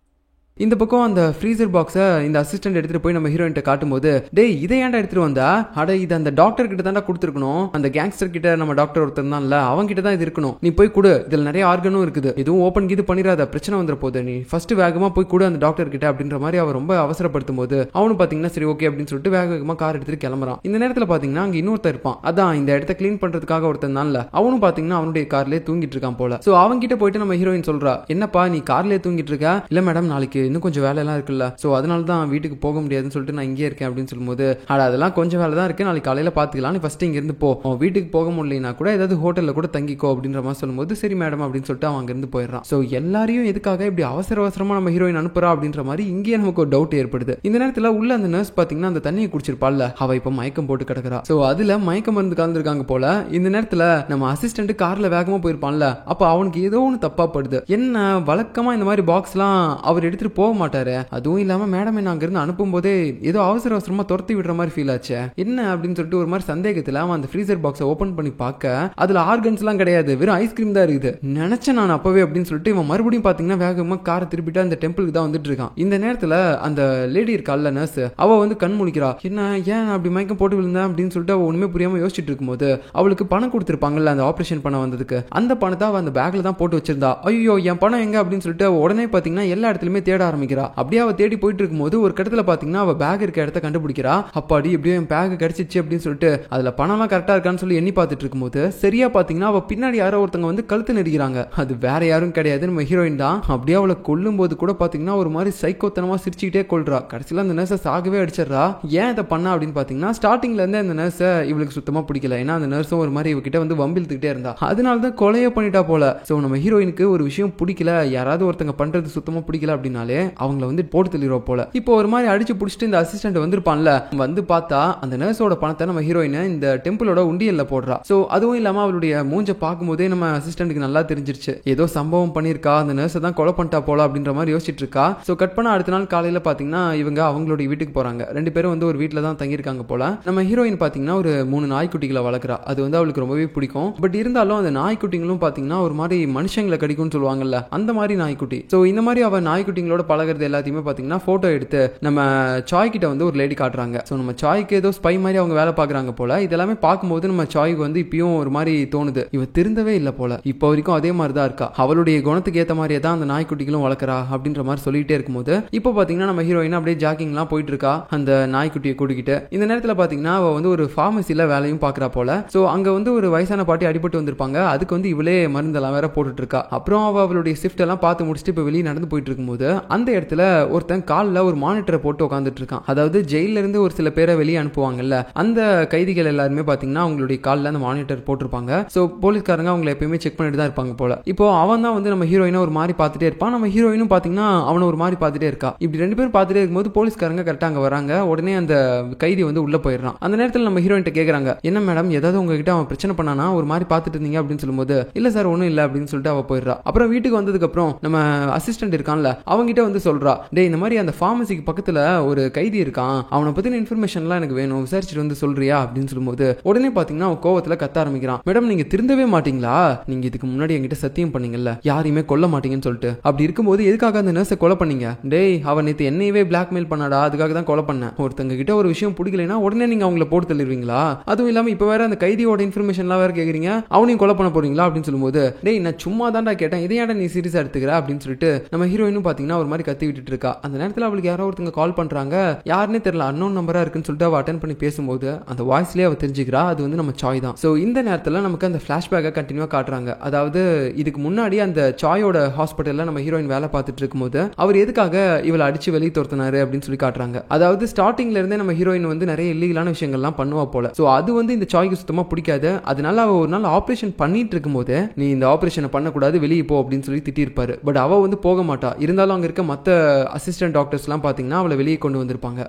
A: இந்த பக்கம் அந்த ஃப்ரீசர் பாக்ஸை இந்த அசிஸ்டன்ட் எடுத்துட்டு போய் நம்ம ஹீரோயின்ட்ட காட்டும்போது டேய் இதை ஏன்டா எடுத்துட்டு வந்தா, அட இது அந்த டாக்டர் கிட்ட தான்டா கொடுத்துருக்கணும், அந்த கேங்ஸ்டர் கிட்ட நம்ம டாக்டர் ஒருத்தர் தான்ல அவங்க கிட்ட தான் இது இருக்கணும், நீ போய் கொடு, இதுல நிறைய ஆர்கனும் இருக்குது, எதுவும் ஓப்பன் கீது பண்ணிடாத, பிரச்சனை வந்துற போது நீ ஃபர்ஸ்ட் வேகமா போய் கொடு அந்த டாக்டர் கிட்ட அப்படின்ற மாதிரி அவர் ரொம்ப அவசரப்படுத்தும் போது அவனும் பாத்தீங்கன்னா சரி ஓகே அப்படின்னு சொல்லிட்டு வேக வேகமா கார் எடுத்துட்டு கிளம்புறான். இந்த நேரத்துல பாத்தீங்கன்னா அங்க இன்னொருத்தர் இருப்பான். அதான் இந்த இடத்த கிளீன் பண்றதுக்காக ஒருத்தன் தான்ல, அவனும் பாத்தீங்கன்னா அவனுடைய கார்லயே தூங்கிட்டு இருக்கான் போல. சோ அவங்க கிட்ட போயிட்டு நம்ம ஹீரோயின் சொல்றா, என்னப்பா நீ கார்லயே தூங்கிட்டு இருக்கா, இல்ல மேடம் நாளைக்கு இன்னும் கொஞ்சம் வேலை எல்லாம் இருக்குல்ல, சோ அதனால தான் வீட்டுக்கு போக முடியாதுன்னு சொல்லிட்டு நான் இங்கே இருக்கேன் அப்படின்னு சொல்லும்போது அதெல்லாம் கொஞ்சம் வேலை தான் இருக்கு, நாளைக்கு காலையில பாத்துக்கலாம், நீ ஃபர்ஸ்ட் இங்க இருந்து போ, வீட்டுக்கு போக முடியலனா கூட ஏதாவது ஹோட்டல்ல கூட தங்கிக்கோ அப்படின்ற மாதிரி சொல்லும்போது சரி மேடம் அப்படின்னு சொல்லிட்டு அவன் அங்கிருந்து போயிடுறான். சோ எல்லாரையும் எதுக்காக இப்படி அவசர அவசரமா நம்ம ஹீரோயின் அனுப்புறா அப்படின்ற மாதிரி இங்கேயே நமக்கு ஒரு டவுட் ஏற்படுது. இந்த நேரத்துல உள்ள அந்த நர்ஸ் பாத்தீங்கன்னா அந்த தண்ணியை குடிச்சிருப்பாள்ல, அவ இப்ப மயக்கம் போட்டு கிடக்குறா. சோ அதுல மயக்க மருந்து கலந்துருக்காங்க போல. இந்த நேரத்துல நம்ம அசிஸ்டன்ட் கார்ல வேகமா போயிருப்பான்ல, அப்ப அவனுக்கு ஏதோ ஒன்று தப்பா படுது. என்ன வழக்கமா இந்த மாதிரி பாக்ஸ் எல்லாம் அவர் எடுத்துட்டு போக மாட்டாரு, அதுவும் இல்லாம மேடம் என்ன அங்கிருந்து அனுப்பும் போதே ஏதோ அவசர அவசரமா துரத்தி விடுற மாதிரி ஃபீல் ஆச்சு, என்ன அப்படின்னு சொல்லிட்டு ஒரு மாதிரி சந்தேகத்துல அவன் அந்த ஃப்ரீசர் பாக்ஸை ஓபன் பண்ணி பார்க்க அதுல ஆர்கன்ஸ் எல்லாம் கிடையாது, வெறும் ஐஸ்கிரீம் தான் இருக்குது. நினைச்சேன் நான் அப்பவே அப்படின்னு சொல்லிட்டு இவன் மறுபடியும் பாத்தீங்கன்னா வேகமா காரை திருப்பிட்டு அந்த டெம்பிளுக்கு தான் வந்துட்டு இருக்கான். இந்த நேரத்துல அந்த லேடி இருக்கால நர்ஸ், அவ வந்து கண் முழிக்கிறா. என்ன ஏன் அப்படி மயக்கம் போட்டு விழுந்தேன் அப்படின்னு சொல்லிட்டு அவ ஒண்ணுமே புரியாம யோசிச்சுட்டு இருக்கும்போது அவளுக்கு பணம் கொடுத்திருப்பாங்கல்ல அந்த ஆபரேஷன் பண்ண வந்ததுக்கு, அந்த பணத்தை அவ அந்த பேக்ல தான் போட்டு வச்சிருந்தா. ஐயோ என் பணம் எங்க அப்படின்னு சொல்லிட்டு உடனே பாத்தீங்கன்னா எல்லா இடத்துலயுமே தேட ஆரம்பிக்கிறா. அப்படியே அவ தேடி போயிட்டு இருக்கும்போது ஒரு இடத்துல பாத்தீங்கன்னா அவ பேக் இருக்க இடத்த கண்டுபிடிக்கிறா. அப்பாடி எப்படியோ என் பேக் கிடைச்சிச்சு அப்படின்னு சொல்லிட்டு அதுல பணம்லாம் கரெக்டா இருக்கான்னு சொல்லி எண்ணி பார்த்துட்டு இருக்கும்போது சரியா பாத்தீங்கன்னா அவ பின்னாடி யாரோ ஒருத்தங்க வந்து கழுத்து நெரிக்கிறாங்க. அது வேற யாரும் கிடையாது, நம்ம ஹீரோயின் தான். அப்படியே அவளை கொல்லும் போது கூட பாத்தீங்கன்னா ஒரு மாதிரி சைக்கோத்தனமா சிரிச்சுக்கிட்டே கொள்றா. கடைசியில அந்த நர்ஸை சாகவே அடிச்சிடறா. ஏன் இதை பண்ணா அப்படின்னு பாத்தீங்கன்னா ஸ்டார்டிங்ல இருந்தே அந்த நர்ஸை இவளுக்கு சுத்தமா பிடிக்கல. ஏன்னா அந்த நர்ஸும் ஒரு மாதிரி இவகிட்ட வந்து வம்பிழுத்துக்கிட்டே இருந்தா. அதனாலதான் கொலையே பண்ணிட்டா போல. சோ நம்ம ஹீரோயினுக்கு ஒரு விஷயம் பிடிக்கல, யாராவது ஒருத்தங்க பண்றது சுத்தமா பிடிக்கல அப்படின்னாலே அவங்கள வந்து போட்டு தள்ளிடுவா போல. இப்போ ஒரு மாதிரி அடிச்சு பிடிச்சிட்டு இந்த அசிஸ்டன்ட் வந்திருப்பான்ல, வந்து பார்த்தா அந்த நர்ஸோட பணத்தை நம்ம ஹீரோயின் இந்த டெம்பிளோட உண்டியல்ல போடுறா. சோ அதுவும் இல்லாம அவளுடைய மூஞ்ச பார்க்கும்போதே நம்ம அசிஸ்டன்ட்க்கு நல்லா தெரிஞ்சிருச்சு ஏதோ சம்பவம் பண்ணிருக்கா, அந்த நர்ஸை தான் கொலை பண்ணிட்டா போல அப்படின்ற மாதிரி யோசிச்சுட்டு இருக்கா. சோ கட் பண்ண அடுத்த நாள் காலையில பாத்தீங்கன்னா இவங்க அவங்களுடைய வீட்டுக்கு போறாங்க. ரெண்டு பேரும் வந்து ஒரு வீட்டுல தான் தங்கியிருக்காங்க போல. நம்ம ஹீரோயின் பாத்தீங்கன்னா ஒரு 3 நாய்க்குட்டிகளை வளர்க்குறா. அது வந்து அவளுக்கு ரொம்பவே பிடிக்கும். பட் இருந்தாலும் அந்த நாய்க்குட்டிகளும் பாத்தீங்கன்னா ஒரு மாதிரி மனுஷங்களை கடிக்கும்னு சொல்லுவாங்கல்ல, அந்த மாதிரி நாய்க்குட்டி. சோ இந்த மாதிரி அவ நாய்க்குட்டிங்களோட பழகிறது எல்லாத்தையுமே பாத்தீங்கன்னா போட்டோ எடுத்து நம்ம சாய் கிட்ட வந்து ஒரு லேடி காட்டுறாங்க. சோ நம்ம சாய்க்கு ஏதோ ஸ்பை மாதிரி அவங்க வேலை பாக்குறாங்க போல. இதெல்லாமே பார்க்கும்போது நம்ம சாய்க்கு வந்து இப்பயும் ஒரு மாதிரி தோணுது, இவ திருந்தவே இல்ல போல, இப்போ வரைக்கும் அதே மாதிரி தான் இருக்கா, அவளுடைய குணத்துக்கு ஏத்த மாதிரியே தான் அந்த நாய்க்குட்டிகளும் வளர்க்குறா அப்படின்ற மாதிரி சொல்லிட்டே இருக்கும்போது இப்போ பாத்தீங்கன்னா நம்ம ஹீரோயின் அப்படியே ஜாக்கிங்லாம் போயிட்டு இருக்கா அந்த நாய்க்குட்டியை கூட்டிக்கிட்டு. இந்த நேரத்துல பாத்தீங்கன்னா அவ வந்து ஒரு ஃபார்மசில வேலையும் பாக்குறா போல. சோ அங்க வந்து ஒரு வயசான பாட்டி அடிபட்டு வந்திருப்பாங்க. அதுக்கு வந்து இவளே மருந்தெல்லாம் வேற போட்டுட்டு இருக்கா. அப்புறம் அவளுடைய ஷிஃப்ட் எல்லாம் பார்த்து முடிச்சுட்டு இப்போ வெளியே நடந்து போயிட்டு இருக்கும்போது அந்த இடத்துல ஒருத்தன் காலில் ஒரு மானிட்டரை போட்டு உட்காந்துட்டு இருக்கான். அதாவது ஜெயில இருந்து ஒரு சில பேரை வெளியே அனுப்புவாங்கல்ல, அந்த கைதிகள் எல்லாருமே பாத்தீங்கன்னா அவங்களுடைய காலில் அந்த மானிட்டர் போட்டிருப்பாங்க. சோ போலீஸ்காரங்க அவங்களை எப்பயுமே செக் பண்ணிட்டு தான் இருப்பாங்க போல. இப்போ அவன் தான் வந்து நம்ம ஹீரோயினை ஒரு மாதிரி பார்த்துட்டே இருப்பான். நம்ம ஹீரோயினும் பாத்தீங்கன்னா அவனை ஒரு மாதிரி பார்த்துட்டே இருக்கா. இப்படி ரெண்டு பேரும் பார்த்துட்டே இருக்கும்போது போலீஸ்காரங்க கரெக்டா அங்க வராங்க. உடனே அந்த கைதி வந்து உள்ள போயிடுறான். அந்த நேரத்தில் நம்ம ஹீரோயின் கேக்குறாங்க, என்ன மேடம் ஏதாவது உங்ககிட்ட அவன் பிரச்சனை பண்ணானா, ஒரு மாதிரி பார்த்துட்டு இருந்தீங்க அப்படின்னு சொல்லும்போது இல்ல சார் ஒன்னும் இல்ல அப்படின்னு சொல்லிட்டு அவ போயிடுறா. அப்புறம் வீட்டுக்கு வந்ததுக்கு அப்புறம் நம்ம அசிஸ்டன்ட் இருக்கான்ல அவங்கிட்ட வந்து சொல்றா, டேய் இந்த மாதிரி அந்த ஃபார்மசிக்கு பக்கத்துல ஒரு கைதி இருக்கான், அவனை பத்தின இன்ஃபர்மேஷன்லாம் எனக்கு வேணும், விசாரிச்சுட்டு வந்து சொல்றியா அப்படின்னு சொல்லும்போது உடனே பாத்தீங்கன்னா அவன் கோவத்துல கத்த ஆரம்பிக்கிறான், மேடம் நீங்க திருந்தவே மாட்டீங்களா, நீங்க இதுக்கு முன்னாடி என்கிட்ட சத்தியம் பண்ணீங்கல்ல யாரையுமே கொல்ல மாட்டீங்கன்னு சொல்லிட்டு, அப்படி இருக்கும்போது எதுக்காக அந்த நர்ஸை கொலை பண்ணீங்க, டேய் அவன் நேத்து என்னையவே பிளாக்மெயில் பண்ணாடா, அதுக்காக தான் கொலை பண்ணேன், ஒருத்தங்க கிட்ட ஒரு விஷயம் பிடிக்கலைன்னா உடனே நீங்க அவங்கள போட்டு தள்ளிடுவீங்களா, அதுவும் இல்லாம இப்ப வேற அந்த கைதியோட இன்ஃபர்மேஷன்லாம் வேற கேக்குறீங்க, அவனையும் கொலை பண்ண போறீங்களா அப்படின்னு சொல்லும்போது, டேய் நான் சும்மா தான்டா கேட்டேன், இதையாட நீ சீரியஸா எடுத்துக்கிற அப்படின்னு சொல்லிட்டு நம்ம ஹீரோயினும் பாத்தீங்கன்னா ஒரு மாதிரி கத்தி விட்டுட்டு இருக்கா. அந்த நேரத்தில் அவளுக்கு யாரோ ஒருத்தங்க கால் பண்றாங்க, யாருன்னே தெரியல, அன்னோன் நம்பரா இருக்குன்னு சொல்லிட்டு அவ அட்டென்ட் பண்ணி பேசும்போது அந்த வாய்ஸ்லயே அவ தெரிஞ்சுக்கிறா அது வந்து நம்ம சாய் தான். சோ இந்த நேரத்தில் நமக்கு அந்த பிளாஷ்பேக்கை கண்டினியூவா காட்டுறாங்க. அதாவது இதுக்கு முன்னாடி அந்த சாயோட ஹாஸ்பிட்டல்ல நம்ம ஹீரோயின் வேலை பார்த்துட்டு இருக்கும்போது அவர் எதுக்காக இவளை அடிச்சு வெளியே துரத்தினாரு அப்படின்னு சொல்லி காட்டுறாங்க. அதாவது ஸ்டார்டிங்ல இருந்தே நம்ம ஹீரோயின் வந்து நிறைய இல்லீகலான விஷயங்கள்லாம் பண்ணுவா போல. சோ அது வந்து இந்த சாய்க்கு சுத்தமா பிடிக்காது. அதனால அவ ஒரு நாள் ஆபரேஷன் பண்ணிட்டு இருக்கும்போது நீ இந்த ஆபரேஷனை பண்ணக்கூடாது வெளியே போ அப்படின்னு சொல்லி திட்டிருப்பாரு. பட் அவ வந்து போக மாட்டா. இருந்தாலும் அங்க இருக்க மத்த அசிஸ்டன்ட் டாக்டர்ஸ் எல்லாம் பாத்தீங்கன்னா அவளை வெளியே கொண்டு வந்திருப்பாங்க.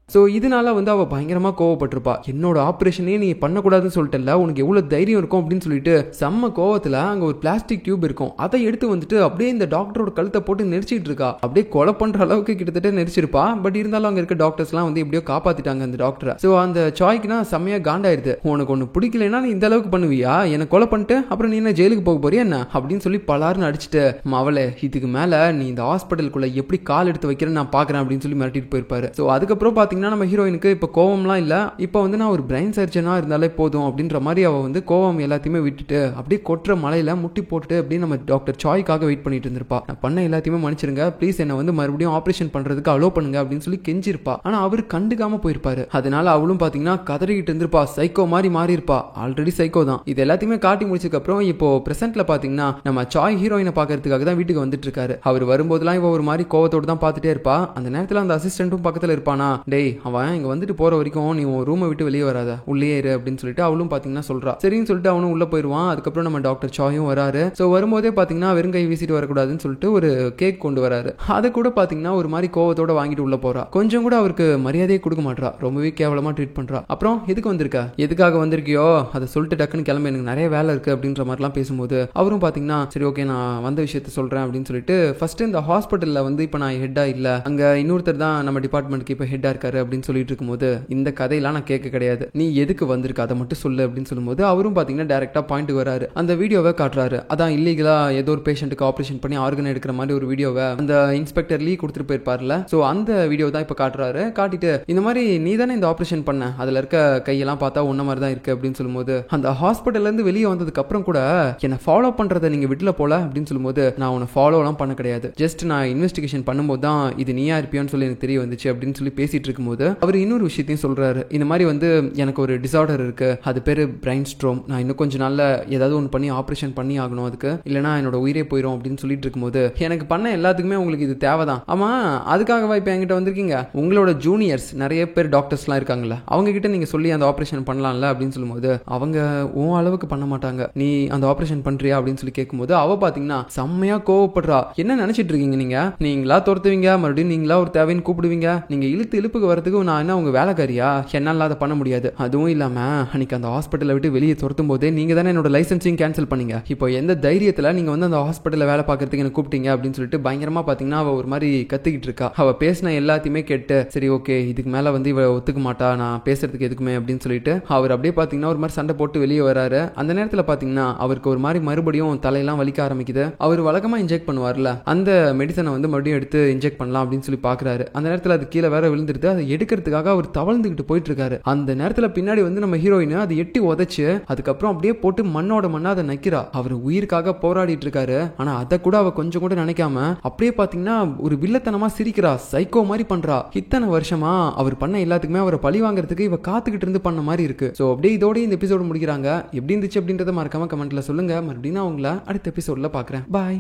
A: ஸோ இதனால வந்து அவள் பயங்கரமாக கோவப்பட்டிருப்பா. என்னோட ஆப்ரேஷனே நீ பண்ணக்கூடாதுன்னு சொல்லிட்டல, உனக்கு எவ்வளோ தைரியம் இருக்கும் அப்படின்னு சொல்லிட்டு செம்ம கோவத்தில் அங்கே ஒரு பிளாஸ்டிக் டியூப் இருக்கும், அதை எடுத்து வந்துட்டு அப்படியே இந்த டாக்டரோட கழுத்தை போட்டு நெரிச்சிட்டு இருக்கா. அப்படியே கொலை பண்ணுற அளவுக்கு கிட்டத்தட்ட நெரிச்சிருப்பா. பட் இருந்தாலும் அங்கே இருக்க டாக்டர்ஸ்லாம் வந்து எப்படியோ காப்பாற்றிட்டாங்க அந்த டாக்டரை. ஸோ அந்த சாய்க்குனா செம்மையாக காண்டாயிருது. உனக்கு ஒன்று பிடிக்கலன்னா நீ இந்த அளவுக்கு பண்ணுவியா, என்னை கொலை பண்ணிட்டு அப்புறம் நீ என்ன ஜெயிலுக்கு போக போறியா என்ன அப்படின்னு சொல்லி பலாருன்னு அடிச்சுட்டு, அவளை இதுக்கு மேலே நீ இந்த ஹாஸ்பிட்டலுக்குள்ள எப்படி கால் எடுத்து வைக்கிறேன்னு நான் பார்க்குறேன் அப்படின்னு சொல்லி மிரட்டிட்டு போயிருப்பாரு. ஸோ அதுக்கப்புறம் பார்த்தீங்கன்னா நம்ம ஹீரோயினுக்கு இப்போ கோவம்லாம் இல்லை, இப்போ வந்து நான் ஒரு பிரைன் சர்ஜனா இருந்தாலே போதும் அப்படின்ற மாதிரி அவள் வந்து கோவம் எல்லாத்தையுமே விட்டுட்டு அப்படியே கொட்டுற மலையில முட்டி போட்டுட்டு அப்படியே நம்ம டாக்டர் சாய்க்காக வெயிட் பண்ணிட்டு இருந்திருப்பா. நான் பண்ண எல்லாத்தையுமே மன்னிச்சிருங்க, ப்ளீஸ் என்னை வந்து மறுபடியும் ஆப்ரேஷன் பண்றதுக்கு அலோ பண்ணுங்க அப்படின்னு சொல்லி கெஞ்சிருப்பா. ஆனா அவர் கண்டுக்காம போயிருப்பாரு. அதனால அவளும் பாத்தீங்கன்னா கதறிக்கிட்டு இருந்திருப்பா, சைக்கோ மாதிரி மாறி இருப்பா. ஆல்ரெடி சைக்கோ தான். இது எல்லாத்தையுமே காட்டி முடிச்சதுக்கு அப்புறம் இப்போ பிரசன்ட்ல பாத்தீங்கன்னா நம்ம சாய் ஹீரோயினை பாக்குறதுக்காக தான் வீட்டுக்கு வந்துட்டு இருக்காரு. அவர் வரும்போதெல்லாம் இவ ஒரு மாதிரி கோவத்தோடு தான் பாத்துட்டே இருப்பா. அந்த நேரத்துல அந்த அசிஸ்டன்ட்டும் பக்கத்துல இருப்பானா, டேய் அவன் இங்க வந்துட்டு போற வரைக்கும் நீ உன் ரூமை விட்டு வெளியே வராத, உள்ளே இரு அப்படின்னு சொல்லிட்டு அவளும் பாத்தீங்கன்னா சொல்றா. சரின்னு சொல்லிட்டு அவனும் உள்ள போயிருவான். அதுக்கப்புறம் நம்ம டாக்டர் சாயும் வராரு. சோ வரும்போதே பாத்தீங்கன்னா வெறுங்கை வீசிட்டு வரக்கூடாதுன்னு சொல்லிட்டு ஒரு கேக் கொண்டு வராரு. அதை கூட பாத்தீங்கன்னா ஒரு மாதிரி கோவத்தோட வாங்கிட்டு உள்ள போறா. கொஞ்சம் கூட அவருக்கு மரியாதையை கொடுக்க மாட்டா, ரொம்பவே கேவலமா ட்ரீட் பண்றா. அப்புறம் எதுக்கு வந்திருக்க, எதுக்காக வந்திருக்கியோ அதை சொல்லிட்டு டக்குன்னு கிளம்ப, எனக்கு நிறைய வேலை இருக்கு அப்படின்ற மாதிரிலாம் பேசும்போது அவரும் பாத்தீங்கன்னா சரி ஓகே நான் வந்த விஷயத்த சொல்றேன் அப்படின்னு சொல்லிட்டு ஃபர்ஸ்ட் இந்த ஹாஸ்பிட்டல்ல வந்து இப்ப நான் ஹெட்டா இல்ல, அங்க இன்னொருத்தர் தான் நம்ம டிபார்ட்மெண்ட்க்கு இப்ப ஹெட்டா இருக்காரு, பண்றாரு அப்படின்னு சொல்லிட்டு இருக்கும்போது இந்த கதையெல்லாம் நான் கேட்க கிடையாது, நீ எதுக்கு வந்திருக்க அதை மட்டும் சொல்லு அப்படின்னு சொல்லும்போது அவரும் பாத்தீங்கன்னா டைரக்டா பாயிண்ட்டுக்கு வராரு. அந்த வீடியோவை காட்டுறாரு. அதான் இல்லீகலா ஏதோ ஒரு பேஷண்ட்டுக்கு ஆபரேஷன் பண்ணி ஆர்கன் எடுக்கிற மாதிரி ஒரு வீடியோவை அந்த இன்ஸ்பெக்டர் லீ கொடுத்துட்டு போயிருப்பார்ல, சோ அந்த வீடியோ தான் இப்ப காட்டுறாரு. காட்டிட்டு இந்த மாதிரி நீ தானே இந்த ஆபரேஷன் பண்ண, அதுல இருக்க கையெல்லாம் பார்த்தா உன்ன மாதிரி தான் இருக்கு அப்படின்னு சொல்லும்போது அந்த ஹாஸ்பிட்டல்ல இருந்து வெளியே வந்ததுக்கு அப்புறம் கூட என்ன ஃபாலோ பண்றதை நீங்க விட்டுல போல அப்படின்னு சொல்லும்போது நான் உன்னை ஃபாலோ எல்லாம் பண்ண கிடையாது, ஜஸ்ட் நான் இன்வெஸ்டிகேஷன் பண்ணும்போது தான் இது நீயா இருப்பியோன்னு சொல்லி எனக்கு தெரிய வந்துச்சு அப்படின்னு சொல்லி பேசிட்டு இருக்கும்போது அவர் இன்னொரு விஷயத்தையும் சொல்றாரு. இந்த மாதிரி எனக்கு ஒரு டிசார்டர் இருக்கு, அது பேரு பிரைன் ஸ்ட்ரோம், நான் இன்னும் கொஞ்ச நாள்ல ஏதாவது ஒன்று பண்ணி ஆபரேஷன் பண்ணி ஆகணும், அதுக்கு இல்லைனா என்னோட உயிரே போயிடும் அப்படின்னு சொல்லிட்டு இருக்கும்போது எனக்கு பண்ண எல்லாத்துக்குமே உங்களுக்கு இது தேவைதான், ஆமா அதுக்காகவா இப்ப என்கிட்ட வந்திருக்கீங்க, உங்களோட ஜூனியர்ஸ் நிறைய பேர் டாக்டர்ஸ்லாம் இருக்காங்கல்ல அவங்க கிட்ட நீங்க சொல்லி அந்த ஆபரேஷன் பண்ணலாம்ல அப்படின்னு சொல்லும்போது அவங்க உன் அளவுக்கு பண்ண மாட்டாங்க, நீ அந்த ஆபரேஷன் பண்றியா அப்படின்னு சொல்லி கேட்கும்போது அவ பாத்தீங்கன்னா செம்மையா கோவப்படுறா. என்ன நினைச்சிட்டு இருக்கீங்க நீங்களா துரத்துவீங்க, மறுபடியும் நீங்களா ஒரு தேவைன்னு கூப்பிடுவீங்க, நீங்க இழுப்புக்கு வரதுக்கு நான் என்ன உங்க வேலைக்காரியா, என்னால அதை பண்ண முடியாது, அதுவும் இல்லாம அன்னைக்கு அந்த ஹாஸ்பிட்டலை விட்டு வெளியே துரத்தும் போதே நீங்க தானே என்னோட லைசன்ஸையும் கேன்சல் பண்ணீங்க, இப்போ எந்த தைரியத்துல நீங்க அந்த ஹாஸ்பிட்டல்ல வேலை பார்க்கறதுக்கு என்ன கூப்பிட்டீங்க அப்படின்னு சொல்லிட்டு பயங்கரமா பாத்தீங்கன்னா அவ ஒரு மாதிரி கத்திக்கிட்டு இருக்கா. அவ பேசின எல்லாத்தையுமே கேட்டு சரி ஓகே இதுக்கு மேல இவ ஒத்துக்க மாட்டா நான் பேசுறதுக்கு எதுக்குமே அப்படின்னு சொல்லிட்டு அவர் அப்படியே பாத்தீங்கன்னா ஒரு மாதிரி சண்டை போட்டு வெளியே வராரு. அந்த நேரத்துல பாத்தீங்கன்னா அவருக்கு ஒரு மாதிரி மறுபடியும் தலையெல்லாம் வலிக்க ஆரம்பிக்குது. அவர் வழக்கமா இன்ஜெக்ட் பண்ணுவார்ல அந்த மெடிசனை மறுபடியும் எடுத்து இன்ஜெக்ட் பண்ணலாம் அப்படின்னு சொல்லி பாக்குறாரு. அந்த நேரத்துல அது கீழே வேற விழுந்துருது. அதை எடுக்கிறதுக்காக அவர் தவழ்ந்துகிட்டு போயிட்டு இருக்காரு. அந்த நேரத்துல பின்னாடி நம்ம ஹீரோயின் அதை எட்டி உதைச்சு அதுக்கப்புறம் அப்படியே போட்டு மண்ணோட மண்ணா அதை நக்கிறா. அவர் உயிருக்காக போராடிட்டு இருக்காரு. ஆனா அதை கூட அவ கொஞ்சம் கூட நினைக்காம அப்படியே பாத்தீங்கன்னா ஒரு வில்லத்தனமா சிரிக்கிறா, சைக்கோ மாதிரி பண்றா. இத்தனை வருஷமா அவர் பண்ண எல்லாத்துக்குமே அவரை பழி வாங்குறதுக்கு இவ காத்துக்கிட்டு இருந்து பண்ண மாதிரி இருக்கு. சோ அப்படியே இதோட இந்த எபிசோடு முடிக்கிறாங்க. எப்படி இருந்துச்சு அப்படின்றத மறக்காம கமெண்ட்ல சொல்லுங்க. மறுபடியும் நான் உங்களை அடுத்த எபிசோட்ல பாக்குறேன். பாய்.